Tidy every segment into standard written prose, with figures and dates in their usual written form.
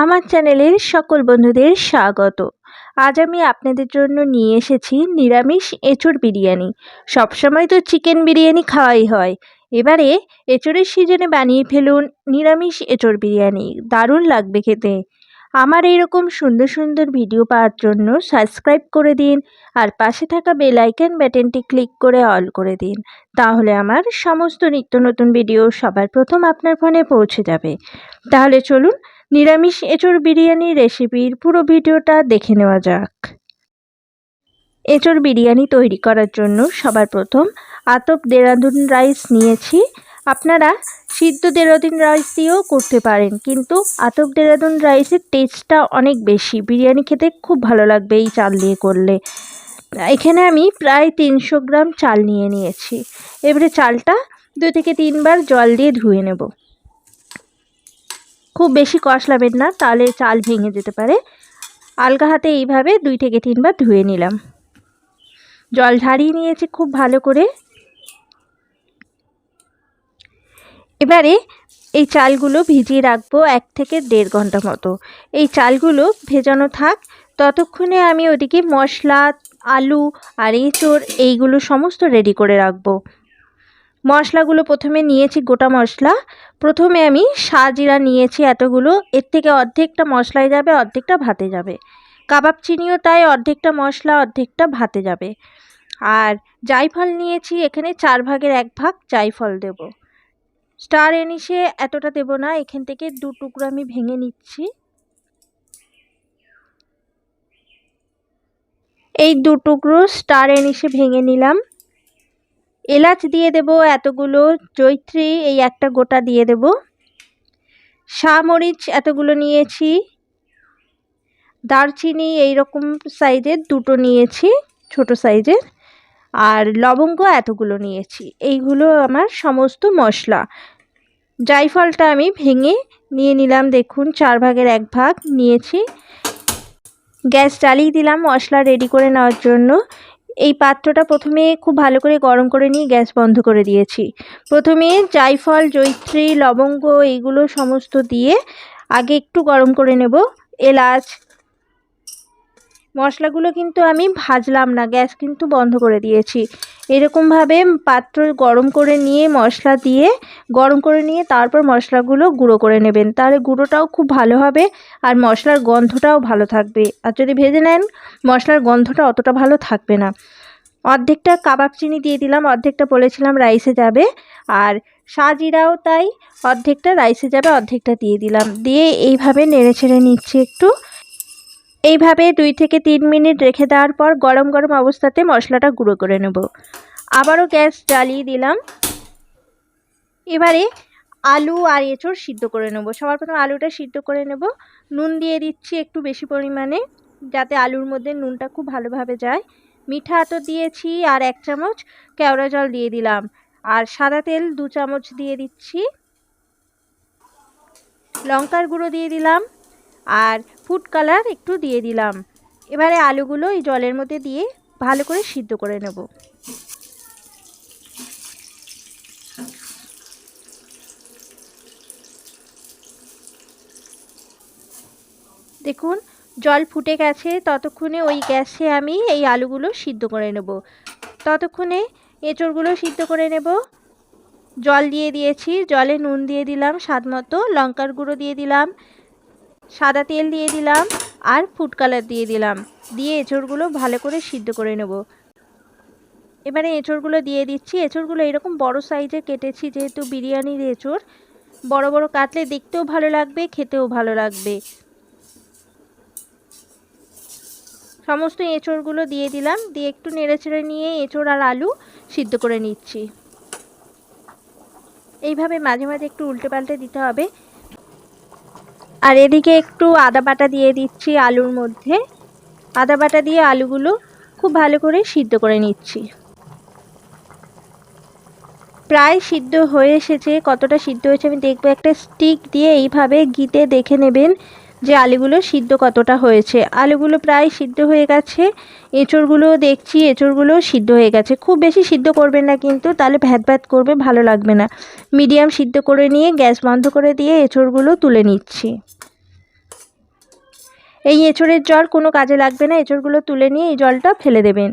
আমার চ্যানেলের সকল বন্ধুদের স্বাগত। আজ আমি আপনাদের জন্য নিয়ে এসেছি নিরামিষ এঁচোড় বিরিয়ানি। সবসময় তো চিকেন বিরিয়ানি খাওয়াই হয়, এবারে এঁচোড়ের সিজনে বানিয়ে ফেলুন নিরামিষ এঁচোড় বিরিয়ানি, দারুণ লাগবে খেতে। আমার এইরকম সুন্দর সুন্দর ভিডিও পাওয়ার জন্য সাবস্ক্রাইব করে দিন আর পাশে থাকা বেল আইকন বাটনটি ক্লিক করে অল করে দিন, তাহলে আমার সমস্ত নিত্য নতুন ভিডিও সবার প্রথম আপনার ফোনে পৌঁছে যাবে। তাহলে চলুন নিরামিষ এঁচোড় বিরিয়ানির রেসিপির পুরো ভিডিওটা দেখে নেওয়া যাক। এঁচোড় বিরিয়ানি তৈরি করার জন্য সবার প্রথম আতপ দেরাদুন রাইস নিয়েছি। আপনারা সিদ্ধ দেরাদুন রাইস দিয়েও করতে পারেন, কিন্তু আতপ দেরাদুন রাইসের টেস্টটা অনেক বেশি, বিরিয়ানি খেতে খুব ভালো লাগবে এই চাল দিয়ে করলে। এখানে আমি প্রায় 300 গ্রাম চাল নিয়েছি। এবারে চালটা 2 থেকে 3 বার জল দিয়ে ধুয়ে নেব। খুব বেশি কষলাবেন না, তাহলে চাল ভেঙে যেতে পারে। আলগা হাতে এইভাবে 2 থেকে 3 বার ধুয়ে নিলাম। জল ঝারিয়ে নিয়েছি খুব ভালো করে। এবারে এই চালগুলো ভিজিয়ে রাখবো 1 থেকে 1.5 ঘন্টা মতো। এই চালগুলো ভেজানো থাক, ততক্ষণে আমি ওদিকে মশলা, আলু আর এঁচোড় এইগুলো সমস্ত রেডি করে রাখবো। মশলাগুলো প্রথমে নিয়েছি গোটা মশলা। প্রথমে আমি সাজিরা নিয়েছি এতগুলো, এর থেকে অর্ধেকটা মশলায় যাবে, অর্ধেকটা ভাতে যাবে। কাবাব চিনিও তাই, অর্ধেকটা মশলা অর্ধেকটা ভাতে যাবে। আর জায়ফল নিয়েছি, এখানে 4 ভাগের 1 ভাগ জায়ফল দেব। স্টার এনিশে এতটা দেব না, এখান থেকে 2 টুকরো আমি ভেঙে নিচ্ছি। এই 2 টুকরো স্টার এনিশে ভেঙে নিলাম। এলাচ দিয়ে দেব এতগুলো, জয়িত্রী এই একটা গোটা দিয়ে দেব, শামরিচ এতগুলো নিয়েছি, দারচিনি এই রকম সাইজের 2টো নিয়েছি ছোট সাইজের, আর লবঙ্গ এতগুলো নিয়েছি। এইগুলো আমার সমস্ত মশলা। জায়ফলটা আমি ভেঙে নিয়ে নিলাম, দেখুন 4 ভাগের 1 ভাগ নিয়েছি। গ্যাস জ্বালিয়ে দিলাম মশলা রেডি করে নেওয়ার জন্য। এই পাত্রটা প্রথমে খুব ভালো করে গরম করে নিয়ে গ্যাস বন্ধ করে দিয়েছি। প্রথমে জায়ফল, জয়িত্রী, লবঙ্গ এইগুলো সমস্ত দিয়ে আগে একটু গরম করে নেব। এলাচ, মশলাগুলো কিন্তু আমি ভাজলাম না, গ্যাস কিন্তু বন্ধ করে দিয়েছি। এরকমভাবে পাত্র গরম করে নিয়ে মশলা দিয়ে গরম করে নিয়ে তারপর মশলাগুলো গুঁড়ো করে নেবেন, তাহলে গুঁড়োটাও খুব ভালো হবে আর মশলার গন্ধটাও ভালো থাকবে। আর যদি ভেজে নেন মশলার গন্ধটা অতটা ভালো থাকবে না। অর্ধেকটা কাবাব চিনি দিয়ে দিলাম, অর্ধেকটা বলেছিলাম রাইসে যাবে। আর সাজিরাও তাই, অর্ধেকটা রাইসে যাবে, অর্ধেকটা দিয়ে দিলাম। দিয়ে এইভাবে নেড়ে ছেড়ে নিচ্ছি একটু। এইভাবে 2 থেকে 3 মিনিট রেখে দেওয়ার পর গরম গরম অবস্থাতে মশলাটা গুঁড়ো করে নেব। আবারও গ্যাস জ্বালিয়ে দিলাম। এবারে আলু আর এঁচোড় সিদ্ধ করে নেব। সবার প্রথমে আলুটা সিদ্ধ করে নেব। নুন দিয়ে দিচ্ছি একটু বেশি পরিমাণে, যাতে আলুর মধ্যে নুনটা খুব ভালোভাবে যায়। মিঠা আতর দিয়েছি আর 1 চামচ কেওড়া জল দিয়ে দিলাম। আর সাদা তেল 2 চামচ দিয়ে দিচ্ছি। লঙ্কার গুঁড়ো দিয়ে দিলাম আর ফুড কালার একটু দিয়ে দিলাম। এবারে আলুগুলো এই জলের মধ্যে দিয়ে ভালো করে সিদ্ধ করে নেব। দেখুন জল ফুটে গেছে, ততক্ষণে ওই গ্যাসে আমি এই আলুগুলো সিদ্ধ করে নেব। ততক্ষণে এঁচোড়গুলো সিদ্ধ করে নেব। জল দিয়ে দিয়েছি, জলে নুন দিয়ে দিলাম স্বাদ মতো, লঙ্কার গুঁড়ো দিয়ে দিলাম, সাদা তেল দিয়ে দিলাম আর ফুড কালার দিয়ে দিলাম। দিয়ে এঁচোড়গুলো ভালো করে সিদ্ধ করে নেব। এবারে এঁচোড়গুলো দিয়ে দিচ্ছি। এঁচোড়গুলো এরকম বড় সাইজে কেটেছি, যেহেতু বিরিয়ানির এঁচোড় বড় বড় কাটলে দেখতেও ভালো লাগবে, খেতেও ভালো লাগবে। সমস্ত এঁচোড়গুলো দিয়ে দিলাম, দিয়ে একটু নেড়েচেড়ে নিয়ে এঁচোড় আর আলু সিদ্ধ করে নিচ্ছি। এইভাবে মাঝে মাঝে একটু উল্টে পাল্টে দিতে হবে। আর এদিকে একটু আদা বাটা দিয়ে দিচ্ছি আলুর মধ্যে। আদা বাটা দিয়ে আলুগুলো খুব ভালো করে সিদ্ধ করে নিচ্ছি। প্রায় সিদ্ধ হয়ে এসেছে। কতটা সিদ্ধ হয়েছে আমি দেখবো, একটা স্টিক দিয়ে এইভাবে গিতে দেখে নেবেন যে আলুগুলো সিদ্ধ কতটা হয়েছে। আলুগুলো প্রায় সিদ্ধ হয়ে গেছে। এঁচোড়গুলো দেখছি এঁচোড়গুলো সিদ্ধ হয়ে গেছে। খুব বেশি সিদ্ধ করবেন না কিন্তু, তাহলে ভ্যাত ভ্যাত করবে, ভালো লাগবে না। মিডিয়াম সিদ্ধ করে নিয়ে গ্যাস বন্ধ করে দিয়ে এঁচোড়গুলো তুলে নিচ্ছি। এই এঁচোড়ের জল কোনো কাজে লাগবে না, এঁচোড়গুলো তুলে নিয়ে এই জলটা ফেলে দেবেন।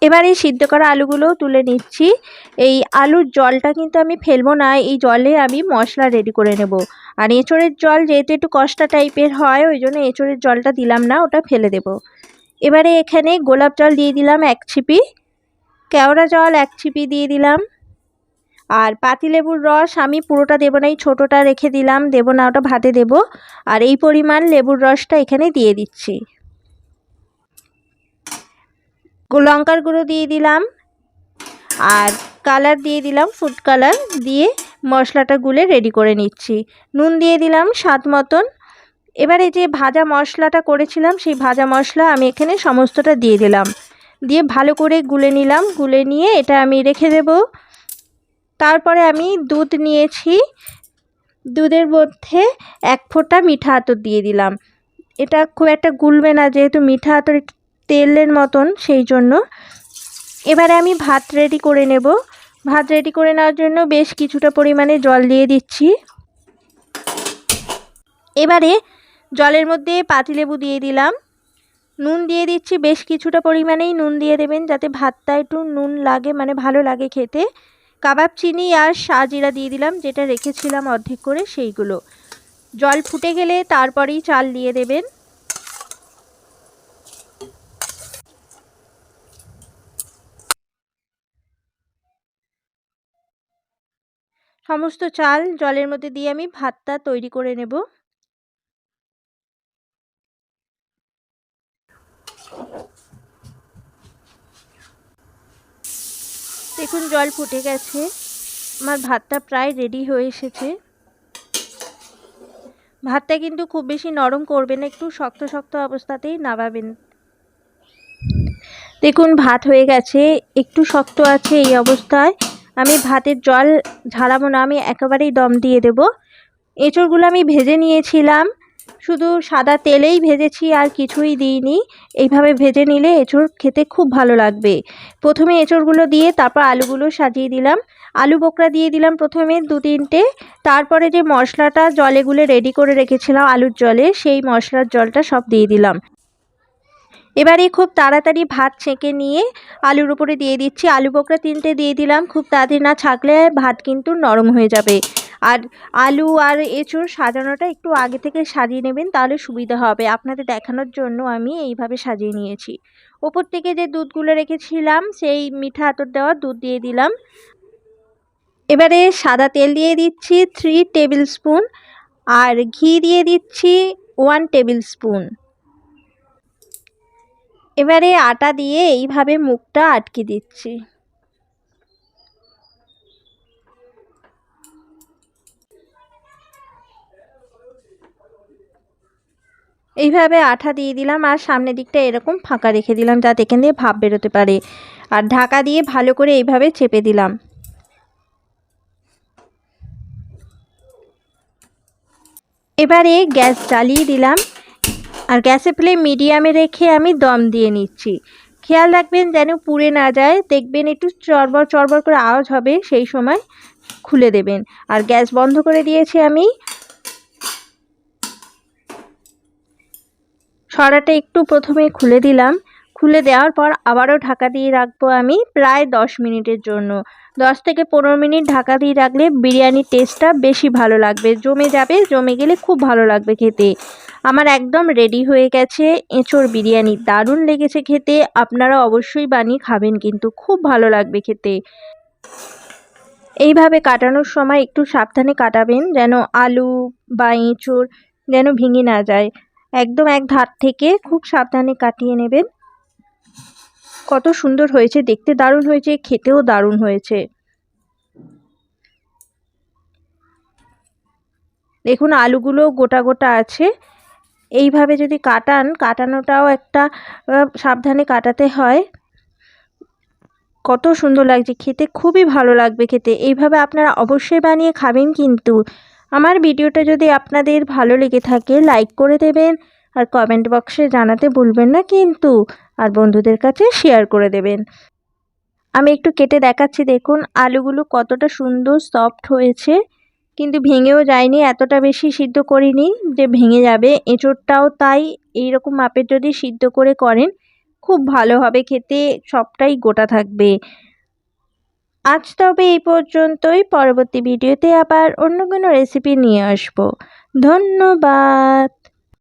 এবার এই সিদ্ধ করা আলুগুলোও তুলে নিচ্ছি। এই আলুর জলটা কিন্তু আমি ফেলবো না, এই জলে আমি মশলা রেডি করে নেব। আর এঁচোড়ের জল যেহেতু একটু কষা টাইপের হয়, ওই জন্য এঁচোড়ের জলটা দিলাম না, ওটা ফেলে দেব। এবারে এখানে গোলাপ জল দিয়ে দিলাম 1 ছিপি, কেওড়া জল 1 ছিপি দিয়ে দিলাম, আর পাতিলেবুর রস আমি পুরোটা দেবো না, এই ছোটোটা রেখে দিলাম, দেবো না, ওটা ভাতে দেব। আর এই পরিমাণ লেবুর রসটা এখানে দিয়ে দিচ্ছি। লঙ্কার গুঁড়ো দিয়ে দিলাম, আর কালার দিয়ে দিলাম, ফুড কালার দিয়ে মশলাটা গুলে রেডি করে নিচ্ছি। নুন দিয়ে দিলাম স্বাদ মতন। এবারে যে ভাজা মশলাটা করেছিলাম, সেই ভাজা মশলা আমি এখানে সমস্তটা দিয়ে দিলাম, দিয়ে ভালো করে গুলে নিলাম। গুলে নিয়ে এটা আমি রেখে দেব। তারপরে আমি দুধ নিয়েছি, দুধের মধ্যে 1 ফোঁটা মিঠা আতর দিয়ে দিলাম। এটা খুব একটা গুলবে না, যেহেতু মিঠা আতর তেলের মতন, সেই জন্য। এবারে আমি ভাত রেডি করে নেব। ভাত রেডি করে নেওয়ার জন্য বেশ কিছুটা পরিমাণে জল দিয়ে দিচ্ছি। এবারে জলের মধ্যে পাতিলেবু দিয়ে দিলাম, নুন দিয়ে দিচ্ছি, বেশ কিছুটা পরিমাণেই নুন দিয়ে দেবেন, যাতে ভাতটা একটু নুন লাগে, মানে ভালো লাগে খেতে। কাবাব চিনি আর শাহজিরা দিয়ে দিলাম, যেটা রেখেছিলাম অর্ধেক করে, সেইগুলো। জল ফুটে গেলে তারপরেই চাল দিয়ে দেবেন। সমস্ত চাল জলের মধ্যে দিয়ে আমি ভাতটা তৈরি করে নেব। দেখুন জল ফুটে গেছে, আমার ভাতটা প্রায় রেডি হয়ে এসেছে। ভাতটা কিন্তু খুব বেশি নরম করবেন না, একটু শক্ত শক্ত অবস্থাতেই নামাবেন। দেখুন ভাত হয়ে গেছে, একটু শক্ত আছে। এই অবস্থায় আমি ভাতের জল ঝাড়াবো না, আমি একেবারেই দম দিয়ে দেব। এঁচোড়গুলো আমি ভেজে নিয়েছিলাম, শুধু সাদা তেলেই ভেজেছি, আর কিছুই দিইনি। এইভাবে ভেজে নিলে এঁচোড় খেতে খুব ভালো লাগবে। প্রথমে এঁচোড়গুলো দিয়ে তারপর আলুগুলো সাজিয়ে দিলাম। আলু বোখরা দিয়ে দিলাম প্রথমে 2-3টে। তারপরে যে মশলাটা জলে গুলে রেডি করে রেখেছিলাম আলুর জলে, সেই মশলার জলটা সব দিয়ে দিলাম। এবারে খুব তাড়াতাড়ি ভাত ছেঁকে নিয়ে আলুর উপরে দিয়ে দিচ্ছি। আলু বোখরা 3টে দিয়ে দিলাম, খুব তাড়াতাড়ি না ছাঁকলে ভাত কিন্তু নরম হয়ে যাবে। আর আলু আর এঁচোড় সাজানোটা একটু আগে থেকে সাজিয়ে নেবেন, তাহলে সুবিধা হবে। আপনাদের দেখানোর জন্য আমি এইভাবে সাজিয়ে নিয়েছি। ওপর থেকে যে দুধগুলো রেখেছিলাম, সেই মিঠা আতর দেওয়া দুধ দিয়ে দিলাম। এবারে সাদা তেল দিয়ে দিচ্ছি 3 টেবিল স্পুন, আর ঘি দিয়ে দিচ্ছি 1 টেবিল স্পুন। এবারে আটা দিয়ে এইভাবে মুখটা আটকে দিচ্ছি। এইভাবে আঠা দিয়ে দিলাম, আর সামনের দিকটা এরকম ফাঁকা রেখে দিলাম, যাতে এখান দিয়ে ভাপ বেরোতে পারে। আর ঢাকা দিয়ে ভালো করে এইভাবে চেপে দিলাম। এবারে গ্যাস জ্বালিয়ে দিলাম, আর গ্যাসের ফ্লেম মিডিয়ামে রেখে আমি দম দিয়ে নিচ্ছি। খেয়াল রাখবেন যেন পুড়ে না যায়, দেখবেন একটু চড়বড় চড়বড় করে আওয়াজ হবে, সেই সময় খুলে দেবেন। আর গ্যাস বন্ধ করে দিয়েছি আমি। সরাটা একটু প্রথমে খুলে দিলাম, খুলে দেওয়ার পর আবারও ঢাকা দিয়ে রাখবো আমি প্রায় 10 মিনিটের জন্য। 10 থেকে 15 মিনিট ঢাকা দিয়ে রাখলে বিরিয়ানির টেস্টটা বেশি ভালো লাগবে, জমে যাবে, জমে গেলে খুব ভালো লাগবে খেতে। আমার একদম রেডি হয়ে গেছে এঁচোড় বিরিয়ানি, দারুণ লেগেছে খেতে। আপনারা অবশ্যই বানিয়ে খাবেন, কিন্তু খুব ভালো লাগবে খেতে। এইভাবে কাটানোর সময় একটু সাবধানে কাটাবেন, যেন আলু বা এঁচোড় যেন ভেঙে না যায়। একদম এক ধার থেকে খুব সাবধানে কাটিয়ে নেবেন। কত সুন্দর হয়েছে, দেখতে দারুণ হয়েছে, খেতেও দারুণ হয়েছে। দেখুন আলুগুলো গোটা গোটা আছে। এইভাবে যদি কাটানোটাও একটা সাবধানে কাটাতে হয়। কত সুন্দর লাগছে খেতে, খুবই ভালো লাগবে খেতে। এইভাবে আপনারা অবশ্যই বানিয়ে খাবেন। কিন্তু আমার ভিডিওটা যদি আপনাদের ভালো লেগে থাকে, লাইক করে দেবেন, আর কমেন্ট বক্সে জানাতে ভুলবেন না কিন্তু। আর বন্ধুদের কাছে শেয়ার করে দেবেন। আমি একটু কেটে দেখাচ্ছি, দেখুন আলুগুলো কতটা সুন্দর সফট হয়েছে। কিন্তু ভেঙেও যায়নি, এতটা বেশি সিদ্ধ করিনি যে ভেঙে যাবে। এঁচোড়টাও তাই এইরকম মাপের যদি সিদ্ধ করে করেন খুব ভালো হবে খেতে, সবটাই গোটা থাকবে। আজ তবে এই পর্যন্তই, পরবর্তী ভিডিওতে আবার অন্য কোনো রেসিপি নিয়ে আসবো। ধন্যবাদ।